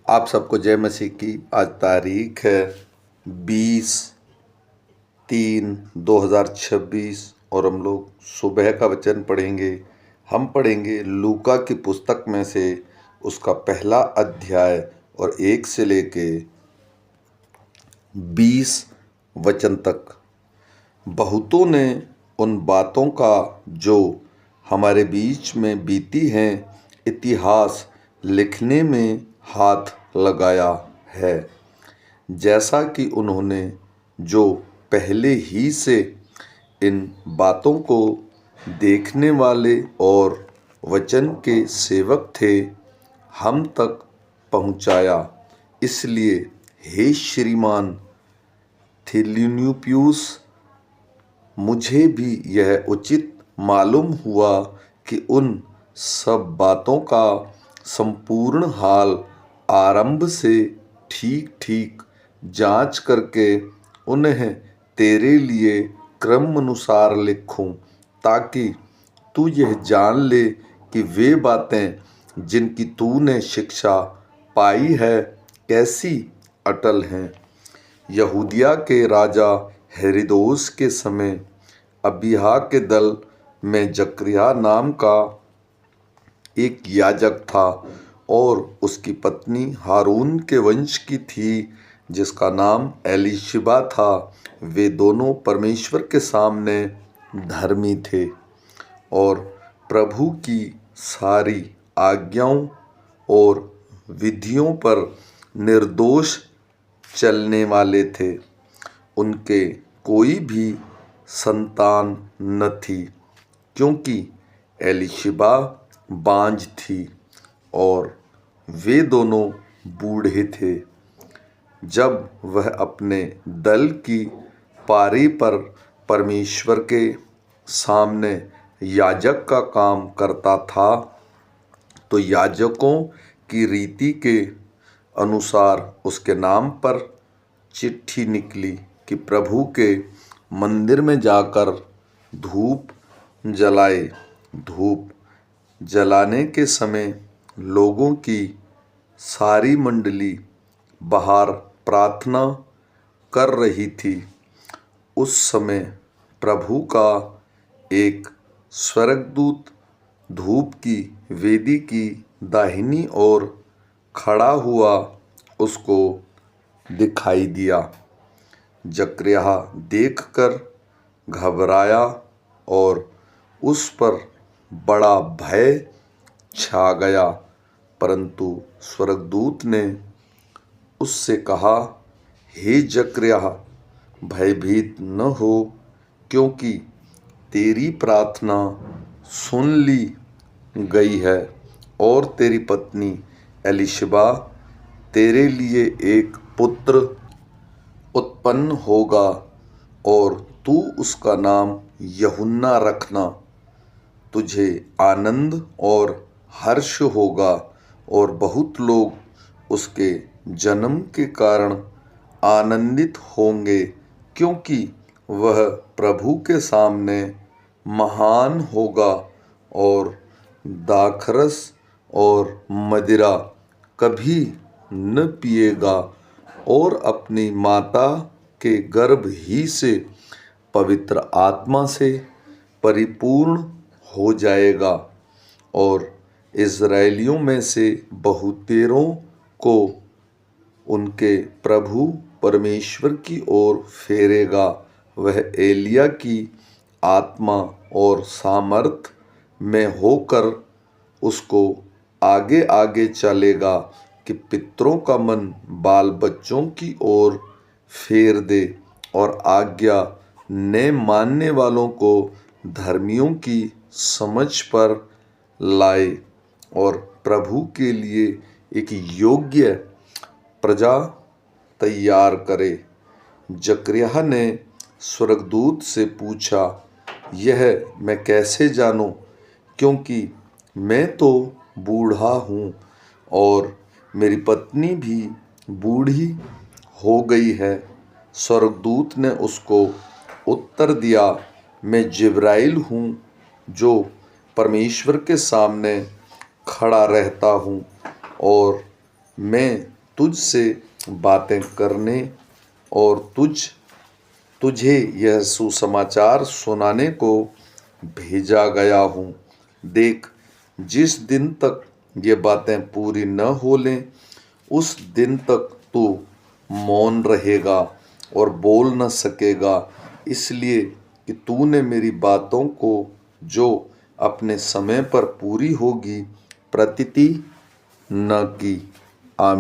आप सबको जय मसीह की। आज तारीख है 20/3/2026 और हम लोग सुबह का वचन पढ़ेंगे। हम पढ़ेंगे लूका की पुस्तक में से उसका पहला अध्याय और 1 से लेके 20 वचन तक। बहुतों ने उन बातों का जो हमारे बीच में बीती हैं इतिहास लिखने में हाथ लगाया है, जैसा कि उन्होंने जो पहले ही से इन बातों को देखने वाले और वचन के सेवक थे हम तक पहुंचाया। इसलिए हे श्रीमान थिलुनियुस, मुझे भी यह उचित मालूम हुआ कि उन सब बातों का संपूर्ण हाल आरंभ से ठीक ठीक जांच करके उन्हें तेरे लिए क्रम अनुसार लिखूं, ताकि तू यह जान ले कि वे बातें जिनकी तूने शिक्षा पाई है कैसी अटल हैं। यहूदिया के राजा हेरोदेस के समय अबिय्याह के दल में जकरिया नाम का एक याजक था और उसकी पत्नी हारून के वंश की थी, जिसका नाम एलीशिबा था। वे दोनों परमेश्वर के सामने धर्मी थे और प्रभु की सारी आज्ञाओं और विधियों पर निर्दोष चलने वाले थे। उनके कोई भी संतान न थी, क्योंकि एलीशिबा बांझ थी और वे दोनों बूढ़े थे। जब वह अपने दल की पारी पर परमेश्वर के सामने याजक का काम करता था, तो याजकों की रीति के अनुसार उसके नाम पर चिट्ठी निकली कि प्रभु के मंदिर में जाकर धूप जलाए। धूप जलाने के समय लोगों की सारी मंडली बाहर प्रार्थना कर रही थी। उस समय प्रभु का एक स्वर्गदूत धूप की वेदी की दाहिनी ओर खड़ा हुआ उसको दिखाई दिया। जकरिया देखकर घबराया और उस पर बड़ा भय छा गया, परंतु स्वर्गदूत ने उससे कहा, हे जकरिया, भयभीत न हो, क्योंकि तेरी प्रार्थना सुन ली गई है और तेरी पत्नी एलीशिबा तेरे लिए एक पुत्र उत्पन्न होगा और तू उसका नाम यूहन्ना रखना। तुझे आनंद और हर्ष होगा और बहुत लोग उसके जन्म के कारण आनंदित होंगे, क्योंकि वह प्रभु के सामने महान होगा और दाखरस और मदिरा कभी न पिएगा और अपनी माता के गर्भ ही से पवित्र आत्मा से परिपूर्ण हो जाएगा और इज़राइलियों में से बहुतेरों को उनके प्रभु परमेश्वर की ओर फेरेगा। वह एलिय्याह की आत्मा और सामर्थ में होकर उसको आगे आगे चलेगा कि पितरों का मन बाल बच्चों की ओर फेर दे और आज्ञा न मानने वालों को धर्मियों की समझ पर लाए और प्रभु के लिए एक योग्य प्रजा तैयार करे। जकरिया ने स्वर्गदूत से पूछा, यह मैं कैसे जानूं, क्योंकि मैं तो बूढ़ा हूँ और मेरी पत्नी भी बूढ़ी हो गई है। स्वर्गदूत ने उसको उत्तर दिया, मैं जिब्राइल हूँ जो परमेश्वर के सामने खड़ा रहता हूँ और मैं तुझसे बातें करने और तुझे यह सुसमाचार सुनाने को भेजा गया हूँ। देख, जिस दिन तक ये बातें पूरी न हो लें, उस दिन तक तू मौन रहेगा और बोल न सकेगा, इसलिए कि तूने मेरी बातों को जो अपने समय पर पूरी होगी प्रतीति न की। आमीन।